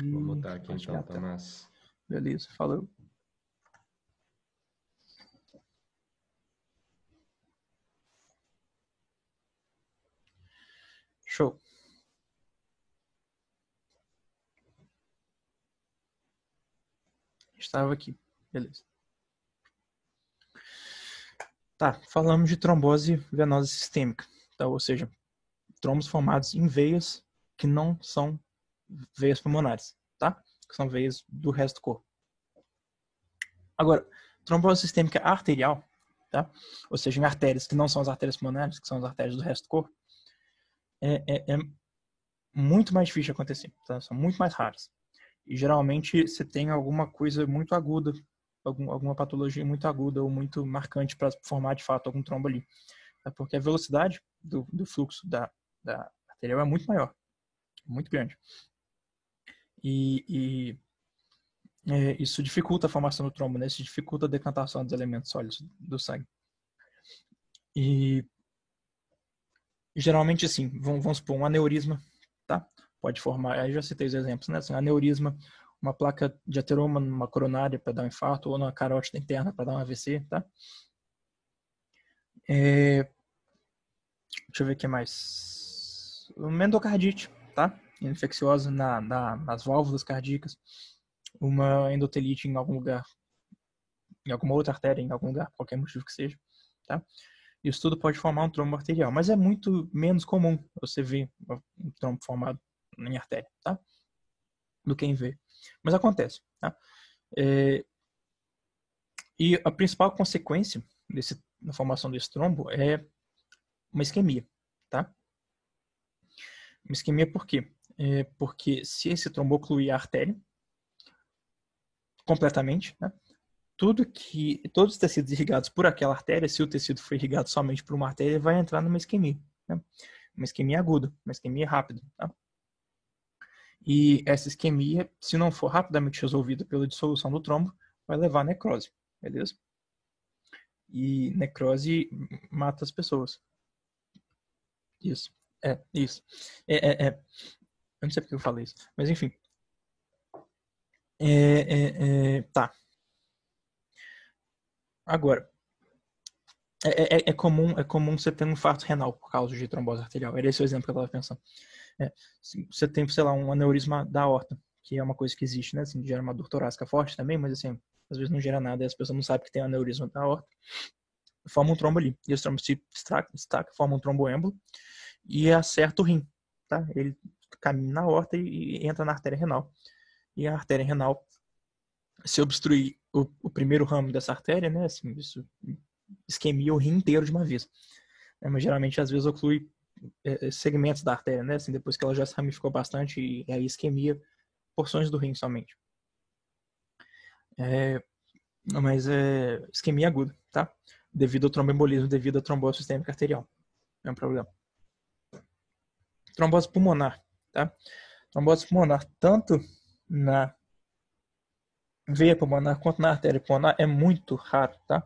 Vou botar aqui então, Tomás. Beleza, falou. Show. Estava aqui. Beleza. Tá, falamos de trombose venosa sistêmica. Tá? Ou seja, trombos formados em veias que não são veias pulmonares, tá? Que são veias do resto do corpo. Agora, trombose sistêmica arterial, tá? Ou seja, em artérias que não são as artérias pulmonares, que são as artérias do resto do corpo, é muito mais difícil de acontecer, tá? São muito mais raras. E geralmente você tem alguma coisa muito aguda, alguma patologia muito aguda ou muito marcante para formar de fato algum trombo ali. Tá? Porque a velocidade do fluxo da arterial é muito maior, muito grande. E isso dificulta a formação do trombo, né? Isso dificulta a decantação dos elementos sólidos do sangue. E geralmente, assim, vamos supor, um aneurisma, tá? Pode formar, aí já citei os exemplos, né? Assim, aneurisma, uma placa de ateroma numa coronária para dar um infarto, ou numa carótida interna para dar um AVC, tá? Deixa eu ver o que mais. Uma endocardite, tá? Infecciosa nas válvulas cardíacas. Uma endotelite em algum lugar, em alguma outra artéria, em algum lugar, qualquer motivo que seja, tá? Isso tudo pode formar um trombo arterial, mas é muito menos comum você ver um trombo formado em artéria, tá? Do que em veia. Mas acontece, tá? E a principal consequência da formação desse trombo é uma isquemia, tá? Uma isquemia por quê? Porque se esse trombo ocluir a artéria completamente, né? Todos os tecidos irrigados por aquela artéria, se o tecido for irrigado somente por uma artéria, vai entrar numa isquemia, né? Uma isquemia aguda, uma isquemia rápida, tá? E essa isquemia, se não for rapidamente resolvida pela dissolução do trombo, vai levar a necrose, beleza? E necrose mata as pessoas. Isso. Isso. Eu não sei porque eu falei isso, mas enfim. Tá. Agora, é comum você ter um infarto renal por causa de trombose arterial. Era esse o exemplo que eu estava pensando. Você tem, sei lá, um aneurisma da aorta, que é uma coisa que existe, né? Assim, gera uma dor torácica forte também, mas assim, às vezes não gera nada e as pessoas não sabem que tem aneurisma da aorta. Forma um trombo ali. E esse trombo se destaca, forma um tromboêmbolo e acerta o rim, tá? Ele caminha na aorta e entra na artéria renal. E a artéria renal, se obstruir o primeiro ramo dessa artéria, né? Assim, isso isquemia o rim inteiro de uma vez. Mas geralmente, às vezes, oclui segmentos da artéria, né? Assim, depois que ela já se ramificou bastante e aí isquemia porções do rim somente. Mas é isquemia aguda, tá? Devido ao tromboembolismo, devido à trombose sistêmica arterial. É um problema. Trombose pulmonar, tá? Trombose pulmonar, tanto na veia pulmonar quanto na artéria pulmonar, é muito raro, tá?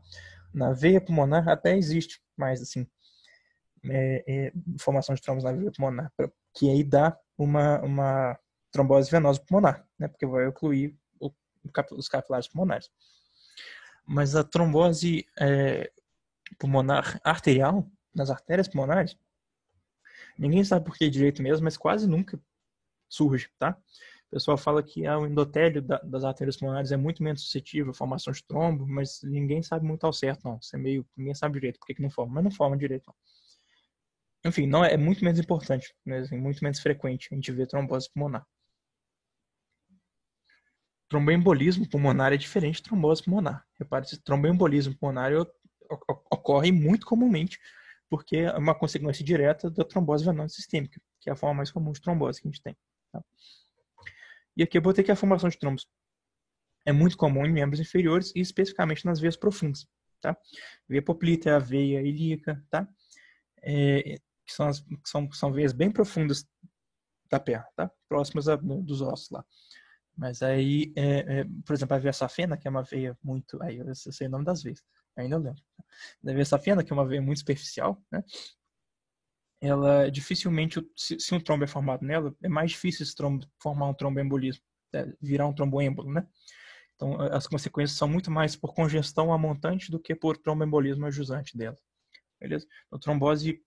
Na veia pulmonar até existe, mas assim, formação de trombos na veia pulmonar, que aí dá uma trombose venosa pulmonar, né? Porque vai ocluir os capilares pulmonares. Mas a trombose pulmonar arterial, nas artérias pulmonares, ninguém sabe por que direito mesmo, mas quase nunca surge, tá? O pessoal fala que o endotélio das artérias pulmonares é muito menos suscetível à formação de trombo, mas ninguém sabe muito ao certo, não. Ninguém sabe direito por que não forma, mas não forma direito, não. Enfim, não é muito menos importante, né? Assim, muito menos frequente a gente ver trombose pulmonar. Tromboembolismo pulmonar é diferente de trombose pulmonar. Repare, tromboembolismo pulmonar ocorre muito comumente porque é uma consequência direta da trombose venosa sistêmica, que é a forma mais comum de trombose que a gente tem. Tá? E aqui eu botei que a formação de trombos é muito comum em membros inferiores e especificamente nas veias profundas. Tá? Veia poplítea, a veia ilíaca, tá? Que são veias bem profundas da perna, tá? Próximas dos ossos lá. Mas aí, por exemplo, a veia safena, que é uma veia muito... Aí eu sei o nome das veias, ainda eu lembro. A veia safena, que é uma veia muito superficial, né? Ela dificilmente, se um trombo é formado nela, é mais difícil esse trombo formar um tromboembolismo, virar um tromboêmbolo, né? Então, as consequências são muito mais por congestão a montante do que por tromboembolismo ajusante dela. Beleza? Então, trombose,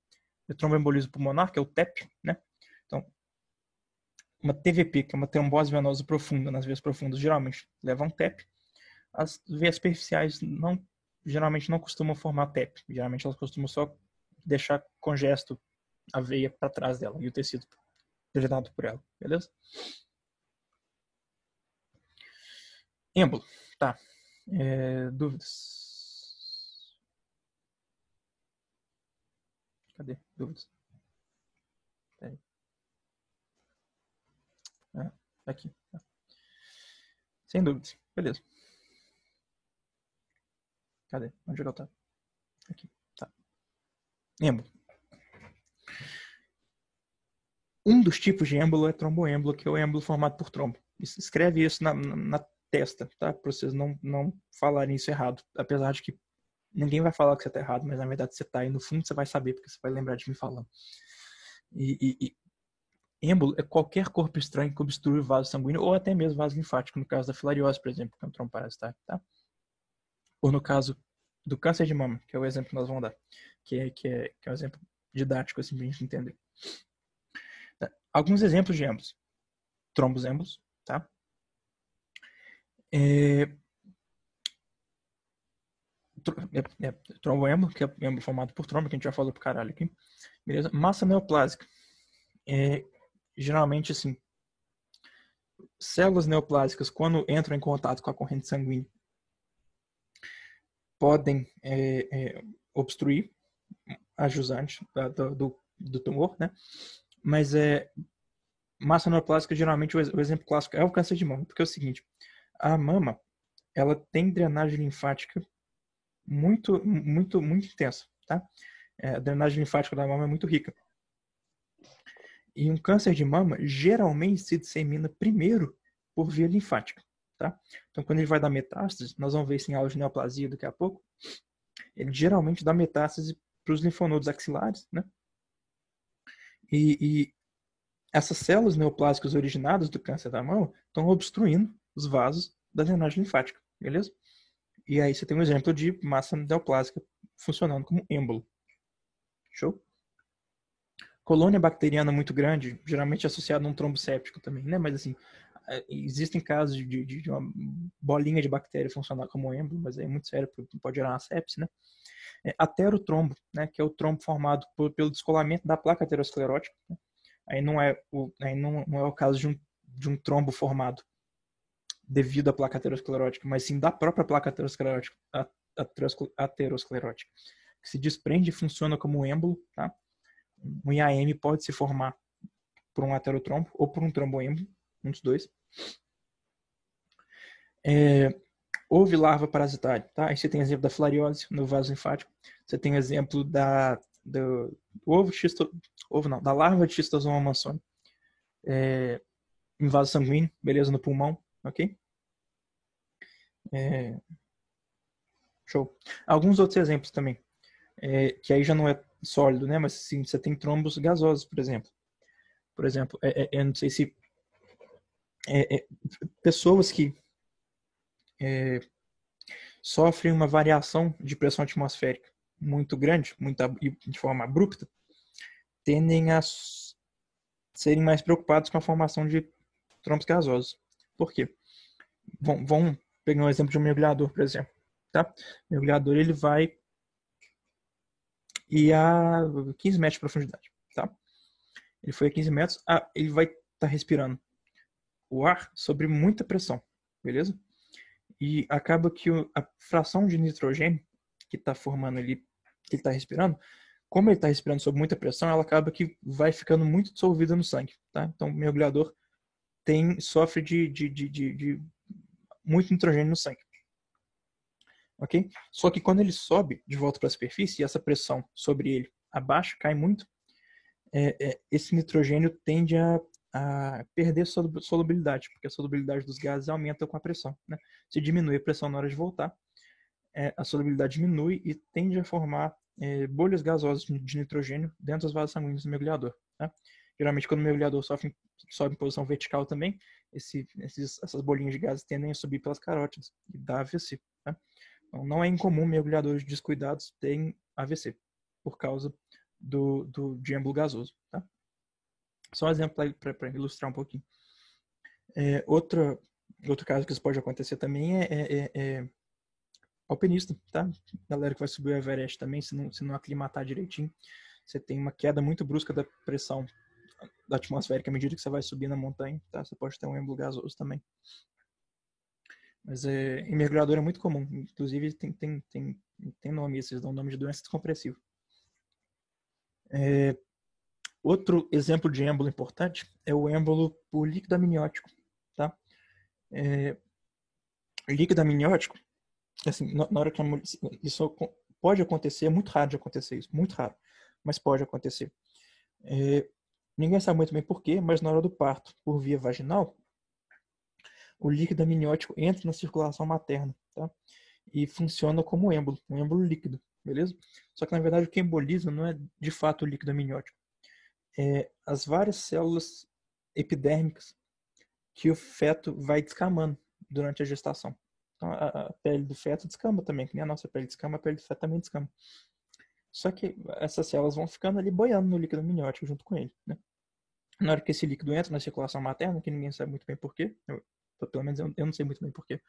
o tromboembolismo pulmonar, que é o TEP, né? Então, uma TVP, que é uma trombose venosa profunda, nas veias profundas, geralmente leva a um TEP. As veias superficiais geralmente não costumam formar TEP. Geralmente elas costumam só deixar congesto a veia para trás dela e o tecido drenado por ela. Beleza? Êmbolo. Tá. Dúvidas? Cadê? Dúvidas? Peraí. Aqui. Tá. Sem dúvidas. Beleza. Cadê? Onde é que eu tô? Aqui. Tá. Êmbolo. Um dos tipos de êmbolo é tromboêmbolo, que é o êmbolo formado por trombo. Escreve isso na testa, tá? Para vocês não falarem isso errado. Apesar de que ninguém vai falar que você tá errado, mas na verdade você tá aí no fundo, você vai saber, porque você vai lembrar de me falando. Êmbolo é qualquer corpo estranho que obstrui o vaso sanguíneo ou até mesmo vaso linfático, no caso da filariose, por exemplo, que é um trombo parasitário, tá? Ou no caso do câncer de mama, que é o exemplo que nós vamos dar, que é um exemplo didático, assim, pra gente entender. Tá? Alguns exemplos de êmbolos. Trombos êmbolos, tá? Tromboêmbolo, que é êmbolo formado por trombo, que a gente já falou pro caralho aqui. Beleza? Massa neoplásica. Geralmente, assim, células neoplásicas, quando entram em contato com a corrente sanguínea, podem obstruir a jusante do tumor, né? Mas massa neoplásica, geralmente, o exemplo clássico é o câncer de mama, porque é o seguinte, a mama, ela tem drenagem linfática muito intensa, tá? A drenagem linfática da mama é muito rica. E um câncer de mama geralmente se dissemina primeiro por via linfática, tá? Então, quando ele vai dar metástase, nós vamos ver isso em aula de neoplasia daqui a pouco, ele geralmente dá metástase para os linfonodos axilares, né? E essas células neoplásicas originadas do câncer da mama estão obstruindo os vasos da drenagem linfática, beleza? E aí você tem um exemplo de massa neoplásica funcionando como êmbolo. Show? Colônia bacteriana muito grande, geralmente associada a um trombo séptico também, né? Mas assim, existem casos de uma bolinha de bactéria funcionar como êmbolo, mas é muito sério, pode gerar uma sepse, né? Aterotrombo, né? Que é o trombo formado pelo descolamento da placa aterosclerótica. Né? Aí não é o caso de um trombo formado devido à placa aterosclerótica, mas sim da própria placa aterosclerótica, que se desprende e funciona como êmbolo, tá? Um IAM pode se formar por um aterotrombo ou por um tromboêmbolo, um dos dois. Houve larva parasitária, tá? Aí você tem exemplo da filariose no vaso linfático. Você tem exemplo da larva de Schistosoma mansoni em vaso sanguíneo, beleza, no pulmão, ok? Show. Alguns outros exemplos também, que aí já não é sólido, né? Mas sim, você tem trombos gasosos, por exemplo. Por exemplo, eu não sei se pessoas que sofrem uma variação de pressão atmosférica muito grande, de forma abrupta, tendem a serem mais preocupados com a formação de trombos gasosos. Por quê? Vamos pegar um exemplo de um mergulhador, por exemplo. Tá? O mergulhador ele vai ir a 15 metros de profundidade. Tá? Ele foi a 15 metros, ele vai estar respirando o ar sob muita pressão, beleza? E acaba que a fração de nitrogênio que está formando ali, que ele está respirando, como ele está respirando sob muita pressão, ela acaba que vai ficando muito dissolvida no sangue, tá? Então o mergulhador sofre de muito nitrogênio no sangue. Ok? Só que quando ele sobe de volta para a superfície e essa pressão sobre ele abaixa, cai muito, esse nitrogênio tende a perder solubilidade, porque a solubilidade dos gases aumenta com a pressão. Né? Se diminui a pressão na hora de voltar, a solubilidade diminui e tende a formar bolhas gasosas de nitrogênio dentro dos vasos sanguíneos do mergulhador. Tá? Geralmente, quando o mergulhador sobe em posição vertical também, essas bolinhas de gases tendem a subir pelas carótidas e dá AVC. Tá? Então, não é incomum mergulhadores descuidados terem AVC por causa de êmbolo gasoso. Tá? Só um exemplo para ilustrar um pouquinho. Outro caso que isso pode acontecer também é alpinista, tá? Galera que vai subir o Everest também, se não aclimatar direitinho, você tem uma queda muito brusca da pressão da atmosférica à medida que você vai subir na montanha, tá? Você pode ter um êmbolo gasoso também. Mas em mergulhador é muito comum, inclusive tem nome, esses dão nome de doença descompressiva. Outro exemplo de êmbolo importante é o êmbolo por líquido amniótico, tá? Líquido amniótico, assim, na hora que isso pode acontecer, é muito raro de acontecer isso, muito raro, mas pode acontecer. Ninguém sabe muito bem porquê, mas na hora do parto, por via vaginal, o líquido amniótico entra na circulação materna, tá? E funciona como êmbolo, um êmbolo líquido, beleza? Só que na verdade o que emboliza não é de fato o líquido amniótico, as várias células epidérmicas que o feto vai descamando durante a gestação. Então, a pele do feto descama também, que nem a nossa pele descama, a pele do feto também descama. Só que essas células vão ficando ali boiando no líquido amniótico junto com ele, né? Na hora que esse líquido entra na circulação materna, que ninguém sabe muito bem porquê, pelo menos eu não sei muito bem porquê,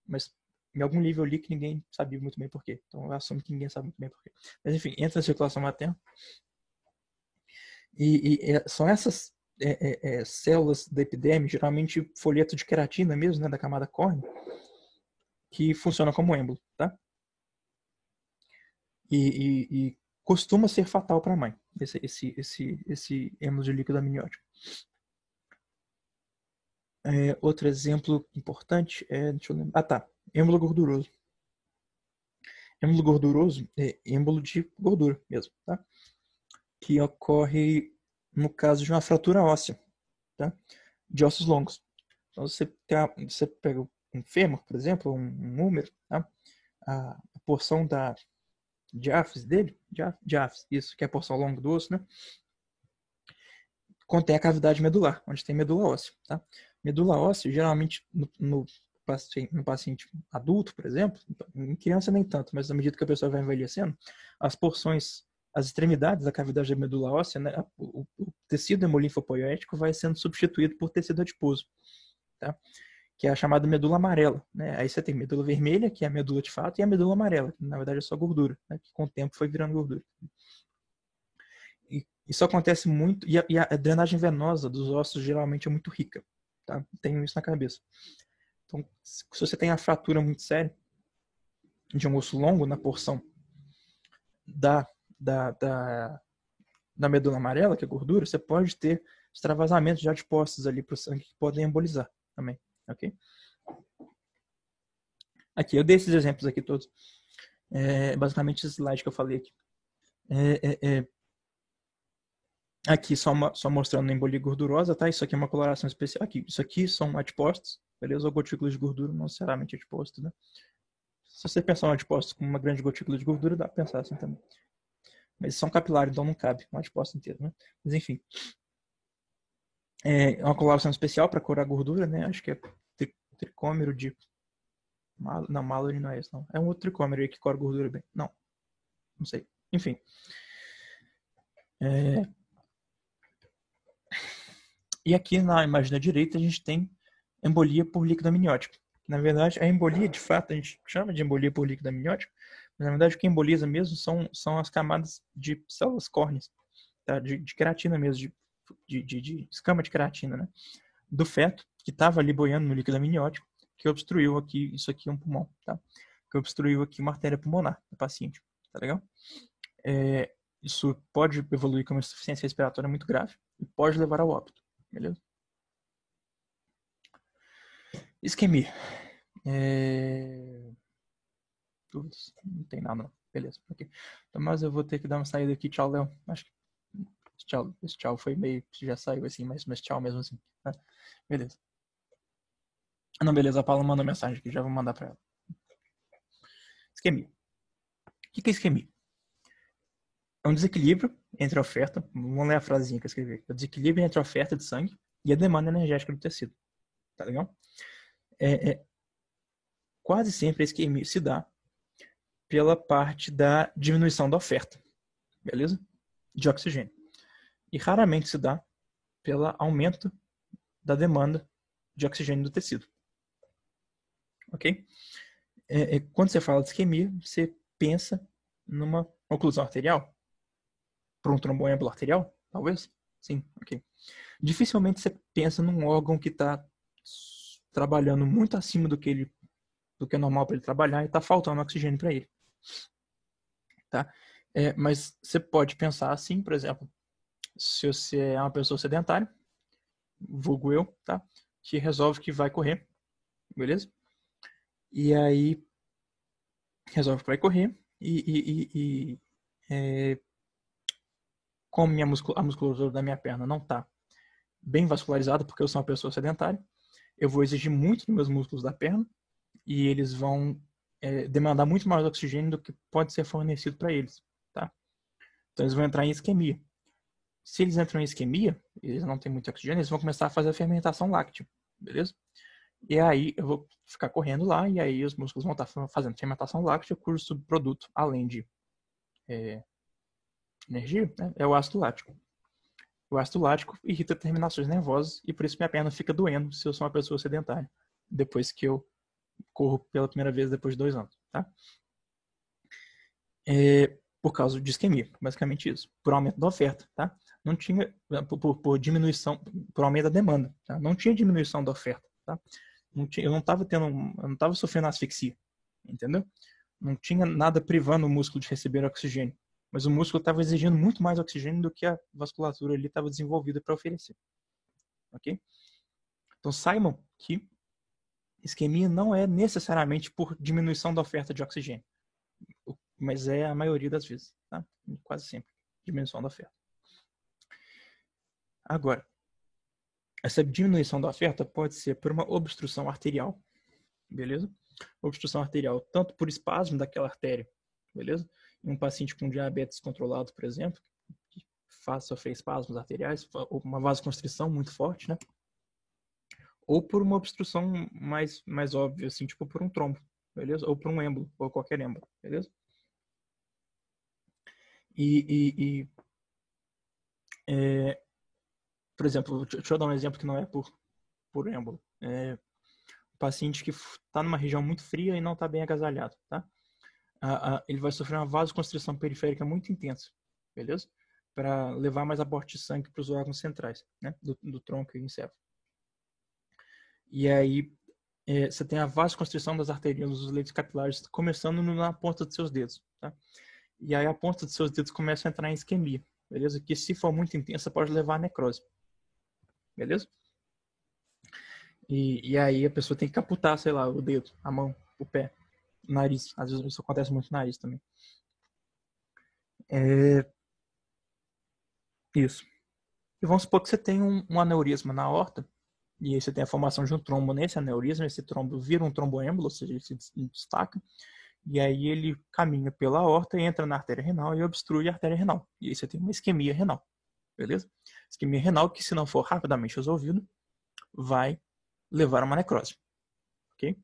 mas em algum livro eu li que ninguém sabia muito bem porquê. Então eu assumo que ninguém sabe muito bem porquê. Mas enfim, entra na circulação materna e são essas células da epiderme, geralmente folheto de queratina mesmo, né, da camada córnea, que funciona como êmbolo, tá? E costuma ser fatal para a mãe, esse êmbolo de líquido amniótico. Outro exemplo importante deixa eu lembrar. Tá. Êmbolo gorduroso. Êmbolo gorduroso é êmbolo de gordura mesmo, tá? Que ocorre no caso de uma fratura óssea, tá? De ossos longos. Então você pega um fêmur, por exemplo, um húmero, tá? A porção da diáfise dele, diáfise, isso que é a porção longa do osso, né? Contém a cavidade medular, onde tem medula óssea, tá? Medula óssea, geralmente no paciente adulto, por exemplo, em criança nem tanto, mas à medida que a pessoa vai envelhecendo, as porções, as extremidades da cavidade da medula óssea, né, o tecido hemolinfopoético vai sendo substituído por tecido adiposo, tá? Que é a chamada medula amarela, né? Aí você tem medula vermelha, que é a medula de fato, e a medula amarela, que na verdade é só gordura, né? Que com o tempo foi virando gordura. Isso acontece muito, e a drenagem venosa dos ossos geralmente é muito rica, tá? Tenho isso na cabeça. Então, se você tem a fratura muito séria de um osso longo na porção da medula amarela, que é gordura, você pode ter extravasamentos de adipócitos ali para o sangue que podem embolizar também, ok? Aqui, eu dei esses exemplos aqui todos. Basicamente esse slide que eu falei aqui. Aqui só mostrando a embolia gordurosa, tá? Isso aqui é uma coloração especial. Aqui, isso aqui são adipócitos, beleza? Ou gotículas de gordura, não necessariamente adipócitos, né? Se você pensar um adipócito com uma grande gotícula de gordura, dá pra pensar assim também. Mas são capilares, então não cabe um adipócito inteiro, né? Mas enfim. É uma coloração especial para curar gordura, né? Acho que é tricômero de... Não, Mallory não é esse, não. É um outro tricômero aí que cura gordura bem. Não sei. Enfim. E aqui na imagem da direita a gente tem embolia por líquido amniótico. Na verdade, a embolia, de fato, a gente chama de embolia por líquido amniótico, mas na verdade o que emboliza mesmo são as camadas de células córneas, tá? de queratina mesmo, de escama de queratina, né? Do feto, que estava ali boiando no líquido amniótico, que obstruiu aqui, isso aqui é um pulmão, tá? Que obstruiu aqui uma artéria pulmonar do paciente, tá legal? Isso pode evoluir com uma insuficiência respiratória muito grave e pode levar ao óbito, beleza? Isquemia. Não tem nada, não. Beleza. Okay. Então, mas eu vou ter que dar uma saída aqui. Tchau, Léo. Acho que esse tchau foi meio... Já saiu assim, mas tchau mesmo assim. Tá? Beleza. Não, beleza. A Paula mandou mensagem aqui. Já vou mandar pra ela. Isquemia. O que é isquemia? É um desequilíbrio entre a oferta, vamos ler a frasinha que eu escrevi aqui, é o desequilíbrio entre a oferta de sangue e a demanda energética do tecido, tá legal? Quase sempre a isquemia se dá pela parte da diminuição da oferta, beleza? De oxigênio. E raramente se dá pelo aumento da demanda de oxigênio do tecido, ok? Quando você fala de isquemia, você pensa numa oclusão arterial? Por um tromboembolo arterial? Talvez? Sim, ok. Dificilmente você pensa num órgão que está trabalhando muito acima do que é normal para ele trabalhar e está faltando oxigênio para ele. Tá? Mas você pode pensar assim, por exemplo, se você é uma pessoa sedentária, vulgo eu, tá? Que resolve que vai correr, beleza? E aí resolve que vai correr como a musculatura da minha perna não está bem vascularizada, porque eu sou uma pessoa sedentária, eu vou exigir muito dos meus músculos da perna e eles vão demandar muito mais oxigênio do que pode ser fornecido para eles, tá? Então eles vão entrar em isquemia. Se eles entram em isquemia, eles não têm muito oxigênio, eles vão começar a fazer a fermentação láctea, beleza? E aí eu vou ficar correndo lá e aí os músculos vão estar fazendo fermentação láctea, cujo subproduto, além de energia, né, é o ácido lático. O ácido lático irrita terminações nervosas e por isso minha perna fica doendo se eu sou uma pessoa sedentária, depois que eu corro pela primeira vez depois de 2 anos, tá? Por causa de isquemia, basicamente isso. Por aumento da oferta, tá? Não tinha, por diminuição, por aumento da demanda, tá? Não tinha diminuição da oferta, tá? Eu não estava sofrendo asfixia, entendeu? Não tinha nada privando o músculo de receber oxigênio, mas o músculo estava exigindo muito mais oxigênio do que a vasculatura ali estava desenvolvida para oferecer, ok? Então saibam que isquemia não é necessariamente por diminuição da oferta de oxigênio, mas é a maioria das vezes, tá? Quase sempre, diminuição da oferta. Agora, essa diminuição da oferta pode ser por uma obstrução arterial, beleza? Obstrução arterial tanto por espasmo daquela artéria, beleza? Em um paciente com diabetes controlado, por exemplo, que faz sofrer espasmos arteriais, ou uma vasoconstrição muito forte, né? Ou por uma obstrução mais óbvia, assim, tipo por um trombo, beleza? Ou por um êmbolo, ou qualquer êmbolo, beleza? Por exemplo, deixa eu dar um exemplo que não é por êmbolo. Um paciente que está numa região muito fria e não está bem agasalhado, tá? Ele vai sofrer uma vasoconstrição periférica muito intensa, beleza? Para levar mais aporte de sangue para os órgãos centrais, né? Do tronco e encéfalo. E aí você tem a vasoconstrição das arterias dos leitos capilares começando na ponta dos seus dedos, tá? E aí a ponta dos seus dedos começa a entrar em isquemia, beleza? Que se for muito intensa pode levar a necrose, beleza? E aí a pessoa tem que caputar, sei lá, o dedo, a mão, o pé, o nariz. Às vezes isso acontece muito no nariz também. Isso. E vamos supor que você tem um aneurisma na aorta, e aí você tem a formação de um trombo nesse aneurisma, esse trombo vira um tromboêmbolo, ou seja, ele se destaca, e aí ele caminha pela aorta, entra na artéria renal e obstrui a artéria renal. E aí você tem uma isquemia renal, beleza? Isquemia renal que, se não for rapidamente resolvido, vai levar a uma necrose, ok?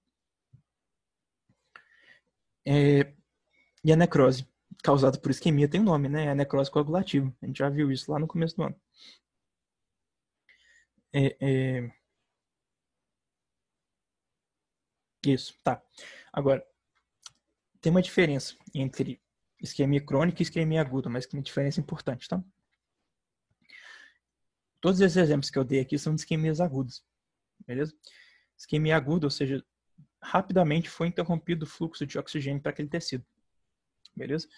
E a necrose causada por isquemia tem um nome, né? É a necrose coagulativa. A gente já viu isso lá no começo do ano. Isso, tá. Agora, tem uma diferença entre isquemia crônica e isquemia aguda, mas que é uma diferença importante, tá? Todos esses exemplos que eu dei aqui são de isquemias agudas, beleza? Isquemia aguda, ou seja, rapidamente foi interrompido o fluxo de oxigênio para aquele tecido, beleza?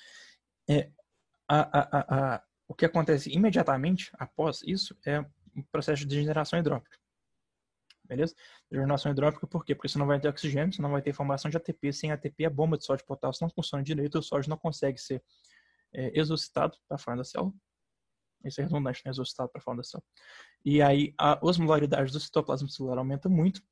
O que acontece imediatamente após isso é um processo de degeneração hidrópica, beleza? Degeneração hidrópica por quê? Porque você não vai ter oxigênio, você não vai ter formação de ATP. Sem ATP, a bomba de sódio e potássio não funciona direito, o sódio não consegue ser exorcitado para fora da célula. Isso é redundante, né? Exorcitado para fora da célula. E aí a osmolaridade do citoplasma celular aumenta muito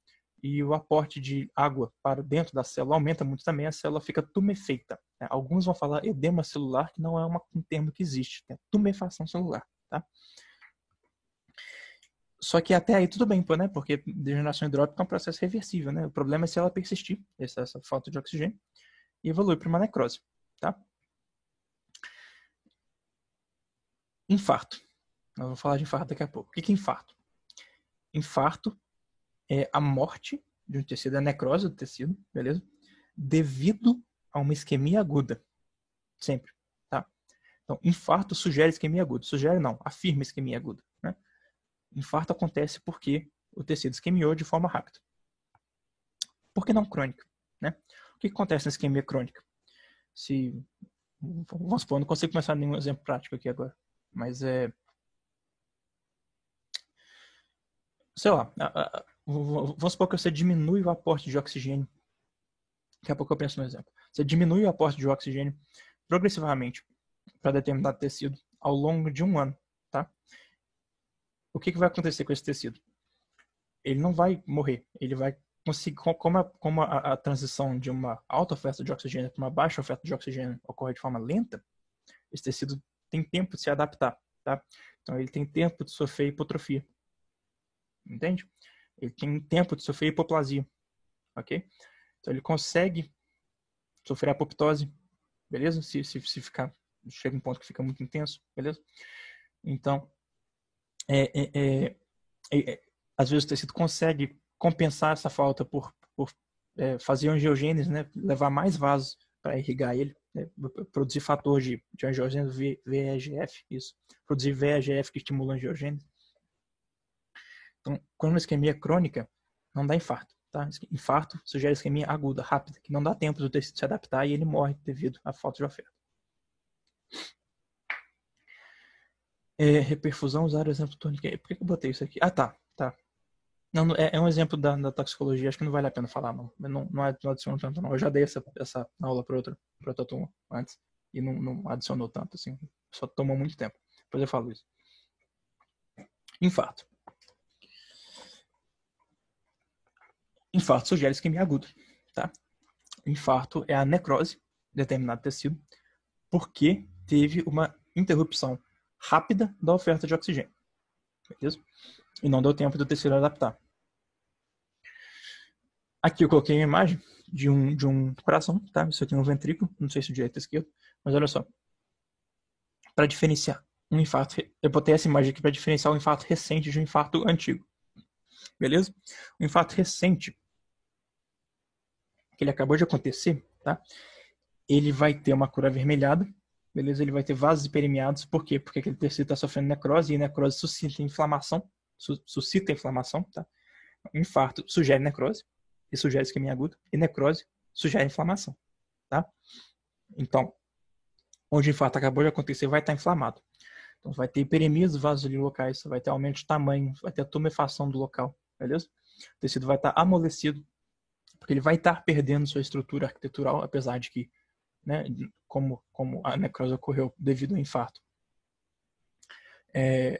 e o aporte de água para dentro da célula aumenta muito também, a célula fica tumefeita. Né? Alguns vão falar edema celular, que não é um termo que existe, é tumefação celular. Tá? Só que até aí tudo bem, né? Porque degeneração hidrópica é um processo reversível. Né? O problema é se ela persistir, essa falta de oxigênio, e evolui para uma necrose. Tá? Infarto. Nós vamos falar de infarto daqui a pouco. O que é infarto? Infarto é a morte de um tecido, a necrose do tecido, beleza? Devido a uma isquemia aguda. Sempre, tá? Então, infarto sugere isquemia aguda. Sugere não, afirma isquemia aguda. Né? Infarto acontece porque o tecido isquemiou de forma rápida. Por que não crônica? Né? O que acontece na isquemia crônica? Vamos supor, não consigo pensar em nenhum exemplo prático aqui agora, mas sei lá, vamos supor que você diminui o aporte de oxigênio. Daqui a pouco eu penso no exemplo. Você diminui o aporte de oxigênio progressivamente para determinado tecido ao longo de um ano, tá? O que vai acontecer com esse tecido? Ele não vai morrer, ele vai conseguir, como a transição de uma alta oferta de oxigênio para uma baixa oferta de oxigênio ocorre de forma lenta, esse tecido tem tempo de se adaptar, tá? Então ele tem tempo de sofrer hipotrofia, entende? Ele tem tempo de sofrer hipoplasia, ok? Então ele consegue sofrer apoptose, beleza? Se ficar, chega um ponto que fica muito intenso, beleza? Então, às vezes o tecido consegue compensar essa falta por fazer angiogênese, né? Levar mais vasos para irrigar ele, né? Produzir fator de angiogênese, VEGF, isso. Produzir VEGF que estimula a angiogênese. Então, quando a isquemia é crônica, não dá infarto. Tá? Infarto sugere isquemia aguda, rápida, que não dá tempo do tecido se adaptar e ele morre devido à falta de oferta. Reperfusão, usar o exemplo tônico. Por que eu botei isso aqui? Ah, tá. Não, é um exemplo da toxicologia, acho que não vale a pena falar, não. Não adiciono tanto, não. Eu já dei essa aula para outra turma antes e não adicionou tanto, assim. Só tomou muito tempo. Depois eu falo isso. Infarto. Infarto sugere isquemia aguda, tá? Infarto é a necrose de determinado tecido porque teve uma interrupção rápida da oferta de oxigênio, beleza? E não deu tempo do tecido adaptar. Aqui eu coloquei uma imagem de um coração, tá? Isso aqui é um ventrículo, não sei se o direito ou esquerdo, mas olha só. Para diferenciar um infarto, eu botei essa imagem aqui para diferenciar um infarto recente de um infarto antigo, beleza? O infarto recente, que ele acabou de acontecer, tá? Ele vai ter uma cor avermelhada, beleza? Ele vai ter vasos hiperemiados, por quê? Porque aquele tecido está sofrendo necrose e necrose suscita inflamação, tá? Infarto sugere necrose, e sugere isquemia aguda, e necrose sugere inflamação, tá? Então, onde o infarto acabou de acontecer vai estar inflamado. Então, vai ter hiperemia dos vasos ali locais, vai ter aumento de tamanho, vai ter a tumefação do local, beleza? O tecido vai estar amolecido, porque ele vai estar perdendo sua estrutura arquitetural, apesar de que, né, como a necrose ocorreu devido ao infarto,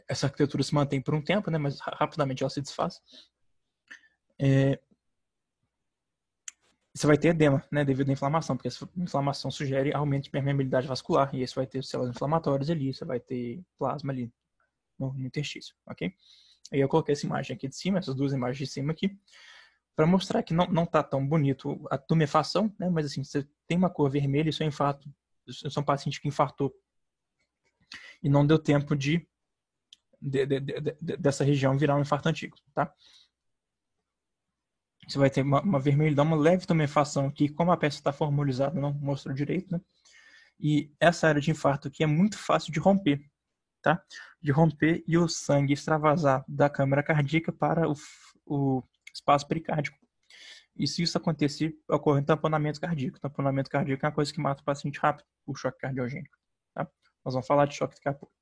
essa arquitetura se mantém por um tempo, né, mas rapidamente ela se desfaz. Você vai ter edema, né, devido à inflamação, porque essa inflamação sugere aumento de permeabilidade vascular, e aí você vai ter células inflamatórias ali, você vai ter plasma ali no interstício, ok? Aí eu coloquei essa imagem aqui de cima, essas duas imagens de cima aqui, para mostrar que não tá tão bonito a tumefação, né, mas assim, você tem uma cor vermelha e seu infarto, eu sou um paciente que infartou e não deu tempo dessa região virar um infarto antigo, tá? Você vai ter uma vermelhidão, uma leve tumefação aqui, como a peça está formalizada, não mostrou direito, né? E essa área de infarto aqui é muito fácil de romper, tá? De romper e o sangue extravasar da câmara cardíaca para o espaço pericárdico. E se isso acontecer, ocorre um tamponamento cardíaco. Tamponamento cardíaco é uma coisa que mata o paciente rápido, o choque cardiogênico, tá? Nós vamos falar de choque daqui a pouco.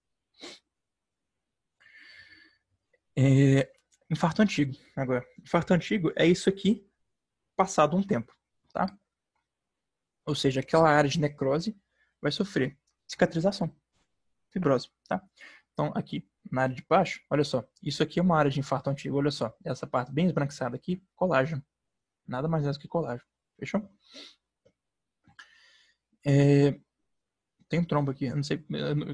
Infarto antigo, agora. Infarto antigo é isso aqui, passado um tempo, tá? Ou seja, aquela área de necrose vai sofrer cicatrização, fibrose, tá? Então, aqui, na área de baixo, olha só, isso aqui é uma área de infarto antigo, olha só, essa parte bem esbranquiçada aqui, colágeno. Nada mais é do que colágeno. Fechou? Tem um trombo aqui, eu não sei,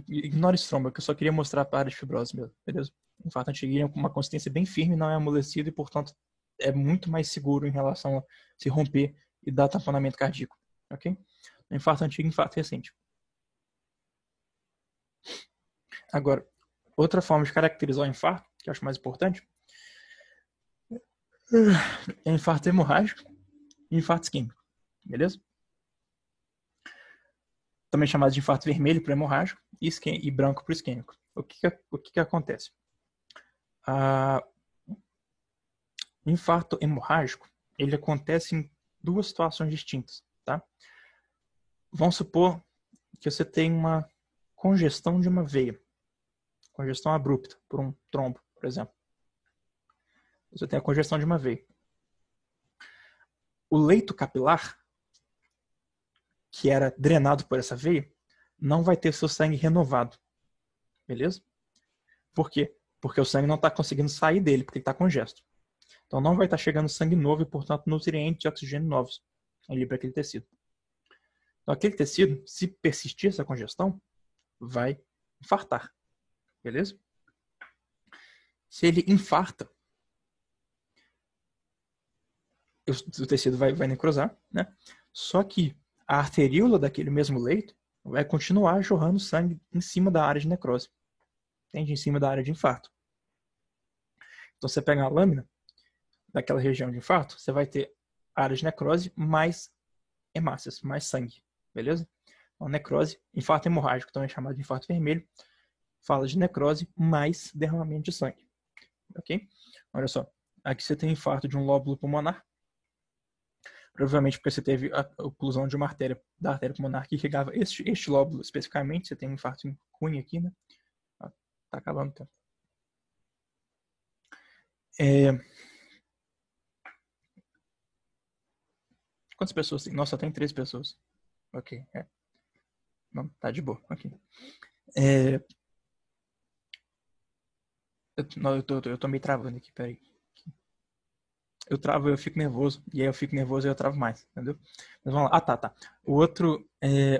ignora esse trombo, que eu só queria mostrar a área de fibrose mesmo, beleza? Infarto antigo é uma consistência bem firme, não é amolecido e, portanto, é muito mais seguro em relação a se romper e dar tamponamento cardíaco, ok? Infarto antigo e infarto recente. Agora, outra forma de caracterizar o infarto, que eu acho mais importante, é infarto hemorrágico e infarto isquêmico, beleza? Também chamado de infarto vermelho para hemorrágico e branco para isquêmico. O que acontece? O infarto hemorrágico, ele acontece em duas situações distintas, tá? Vamos supor que você tem uma congestão de uma veia, congestão abrupta por um trombo, por exemplo. Você tem a congestão de uma veia. O leito capilar, que era drenado por essa veia, não vai ter seu sangue renovado, beleza? Por quê? Porque o sangue não está conseguindo sair dele, porque ele está congesto. Então não vai estar chegando sangue novo e, portanto, nutrientes e oxigênio novos ali para aquele tecido. Então aquele tecido, se persistir essa congestão, vai infartar, beleza? Se ele infarta, o tecido vai necrosar, né? Só que a arteríola daquele mesmo leito vai continuar jorrando sangue em cima da área de necrose, entende? Em cima da área de infarto. Então você pega a lâmina daquela região de infarto, você vai ter área de necrose mais hemácias, mais sangue, beleza? Então, necrose, infarto hemorrágico, também chamado de infarto vermelho, fala de necrose mais derramamento de sangue, ok? Olha só, aqui você tem infarto de um lóbulo pulmonar, provavelmente porque você teve a oclusão de uma artéria, da artéria pulmonar que irrigava este lóbulo especificamente, você tem um infarto em cunha aqui, né? Tá acabando o tempo. Quantas pessoas tem? Nossa, tem 3 pessoas. Ok, Não, tá de boa, ok. Eu tô meio travando aqui, peraí. Eu travo, eu fico nervoso. E aí eu fico nervoso e eu travo mais, entendeu? Mas vamos lá. Tá.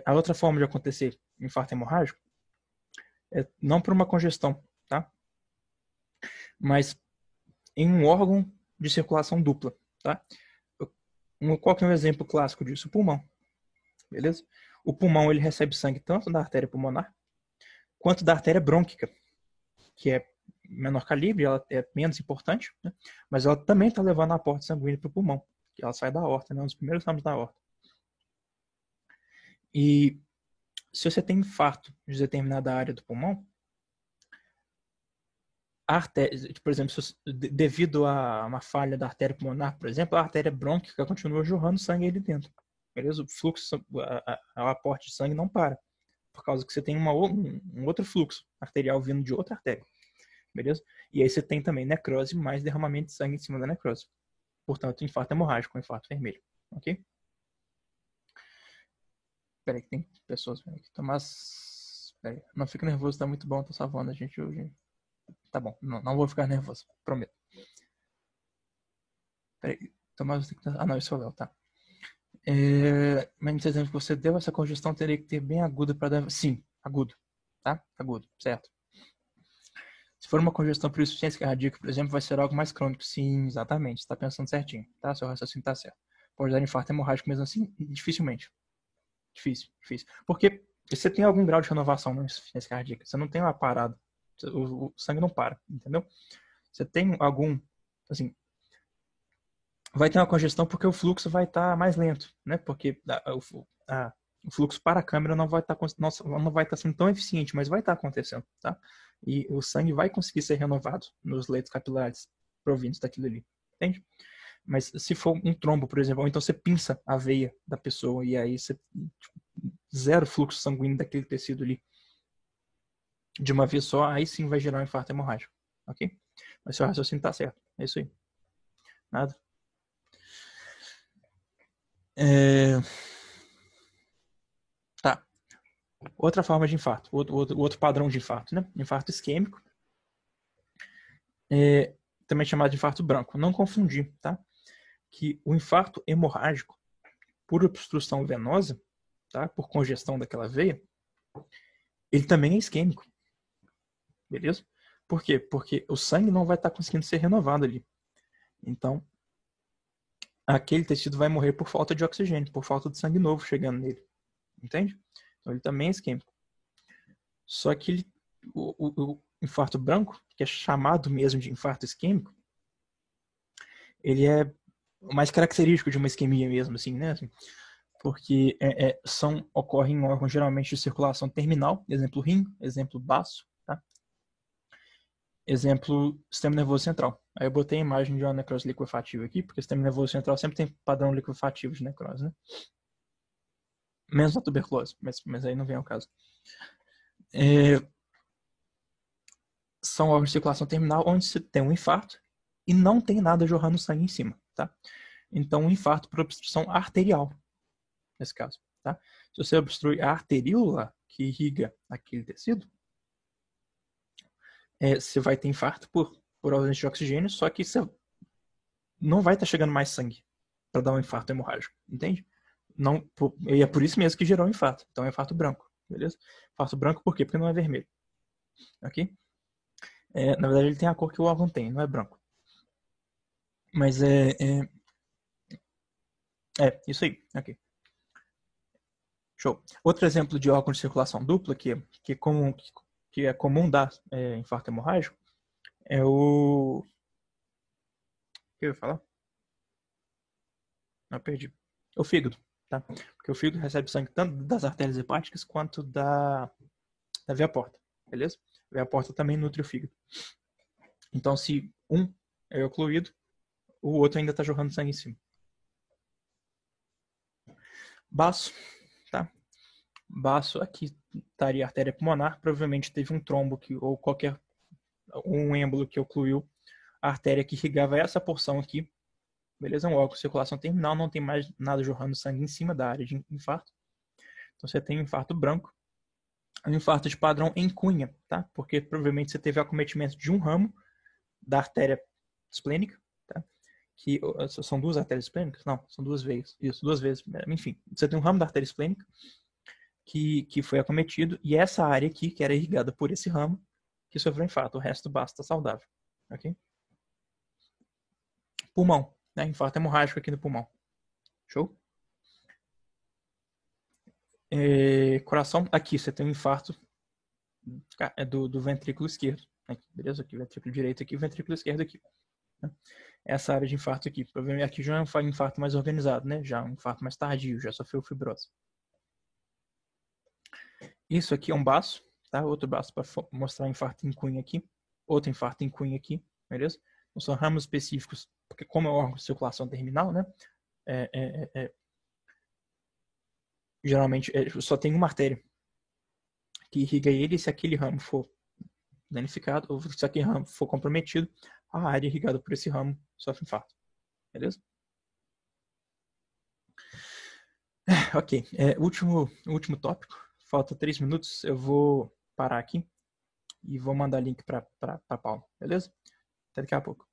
A outra forma de acontecer infarto hemorrágico é não por uma congestão, tá? Mas em um órgão de circulação dupla, tá? Qual que é um exemplo clássico disso? O pulmão, beleza? O pulmão, ele recebe sangue tanto da artéria pulmonar quanto da artéria brônquica, que é menor calibre, ela é menos importante, né? Mas ela também está levando a aporte sanguíneo para o pulmão, que ela sai da aorta, né? Um dos primeiros ramos da aorta. E se você tem infarto de determinada área do pulmão, a artéria, por exemplo, devido a uma falha da artéria pulmonar, por exemplo, a artéria brônquica continua jorrando sangue ali dentro. Beleza? O fluxo, o aporte de sangue não para, por causa que você tem um outro fluxo arterial vindo de outra artéria. Beleza? E aí você tem também necrose mais derramamento de sangue em cima da necrose. Portanto, infarto hemorrágico, infarto vermelho. Ok? Peraí, que tem pessoas vendo aqui. Tomás. Peraí, não fica nervoso, tá muito bom, tô salvando a gente hoje. Tá bom, não vou ficar nervoso, prometo. Peraí, Tomás, você tem que. Ah, não, isso é o Léo, tá. Mas no exemplo que você deu, essa congestão teria que ter bem aguda para dar. Sim, agudo. Tá? Agudo, certo. Se for uma congestão por insuficiência cardíaca, por exemplo, vai ser algo mais crônico. Sim, exatamente. Você está pensando certinho, tá? Seu raciocínio está certo. Pode dar infarto hemorrágico mesmo assim? Dificilmente. Difícil. Porque você tem algum grau de renovação na insuficiência cardíaca. Você não tem uma parada. O sangue não para, entendeu? Você tem algum, assim, vai ter uma congestão porque o fluxo vai estar mais lento, né? Porque o fluxo para a câmera não vai estar sendo tão eficiente, mas vai estar acontecendo, tá? E o sangue vai conseguir ser renovado nos leitos capilares provindos daquilo ali, entende? Mas se for um trombo, por exemplo, ou então você pinça a veia da pessoa e aí você zero fluxo sanguíneo daquele tecido ali de uma vez só, aí sim vai gerar um infarto hemorrágico, ok? Mas seu raciocínio tá certo, é isso aí. Nada. Tá. Outra forma de infarto, outro padrão de infarto, né? Infarto isquêmico, também chamado de infarto branco. Não confundir, tá? Que o infarto hemorrágico por obstrução venosa, tá? Por congestão daquela veia, ele também é isquêmico. Beleza? Por quê? Porque o sangue não vai estar conseguindo ser renovado ali. Então, aquele tecido vai morrer por falta de oxigênio, por falta de sangue novo chegando nele. Entende? Então, ele também é isquêmico. Só que o infarto branco, que é chamado mesmo de infarto isquêmico, ele é o mais característico de uma isquemia mesmo, assim, né? Assim, porque ocorrem em órgãos geralmente de circulação terminal, exemplo rim, exemplo baço, tá? Exemplo sistema nervoso central. Aí eu botei a imagem de uma necrose liquefativa aqui, porque o sistema nervoso central sempre tem padrão liquefativo de necrose, né? Menos na tuberculose, mas aí não vem ao caso. São órgãos de circulação terminal onde se tem um infarto e não tem nada jorrando sangue em cima, tá? Então, um infarto por obstrução arterial, nesse caso, tá? Se você obstrui a arteríola que irriga aquele tecido, você vai ter infarto por ausência de oxigênio, só que você não vai estar chegando mais sangue para dar um infarto hemorrágico, entende? Não, e é por isso mesmo que gerou um infarto. Então é infarto branco, beleza? Infarto branco por quê? Porque não é vermelho, ok? Na verdade ele tem a cor que o órgão tem, não é branco. Mas isso aí, ok. Show. Outro exemplo de órgão de circulação dupla que é comum dar infarto hemorrágico é o... O que eu ia falar? Não, perdi. É o fígado, tá? Porque o fígado recebe sangue tanto das artérias hepáticas quanto da veia porta, beleza? A veia porta também nutre o fígado. Então, se um é ocluído, o outro ainda está jorrando sangue em cima. Baço, tá? Baço, aqui estaria a artéria pulmonar, provavelmente teve um trombo ou um êmbolo que ocluiu a artéria que irrigava essa porção aqui, beleza? Um órgão de circulação terminal, não tem mais nada jorrando sangue em cima da área de infarto. Então você tem um infarto branco, um infarto de padrão em cunha, tá? Porque provavelmente você teve acometimento de um ramo da artéria esplênica, tá? Que são duas artérias esplênicas? Não, são duas veias. Isso, duas vezes. Enfim, você tem um ramo da artéria esplênica que foi acometido e essa área aqui, que era irrigada por esse ramo, que sofreu infarto. O resto basta saudável, ok? Pulmão, né? Infarto hemorrágico aqui no pulmão. Show? Coração, aqui você tem um infarto do ventrículo esquerdo. Aqui, beleza? Aqui, ventrículo direito aqui, ventrículo esquerdo aqui. Né? Essa área de infarto aqui. Provavelmente aqui já é um infarto mais organizado, né? Já é um infarto mais tardio, já sofreu fibrose. Isso aqui é um baço, tá? Outro baço para mostrar infarto em cunha aqui. Outro infarto em cunha aqui, beleza? Não são ramos específicos, porque como é um órgão de circulação terminal, né? Geralmente só tem uma artéria que irriga ele, e se aquele ramo for danificado, ou se aquele ramo for comprometido, a área irrigada por esse ramo sofre infarto. Beleza? Ok. Último tópico. Falta 3 minutos. Eu vou parar aqui e vou mandar link para Paula. Beleza? Até daqui a pouco.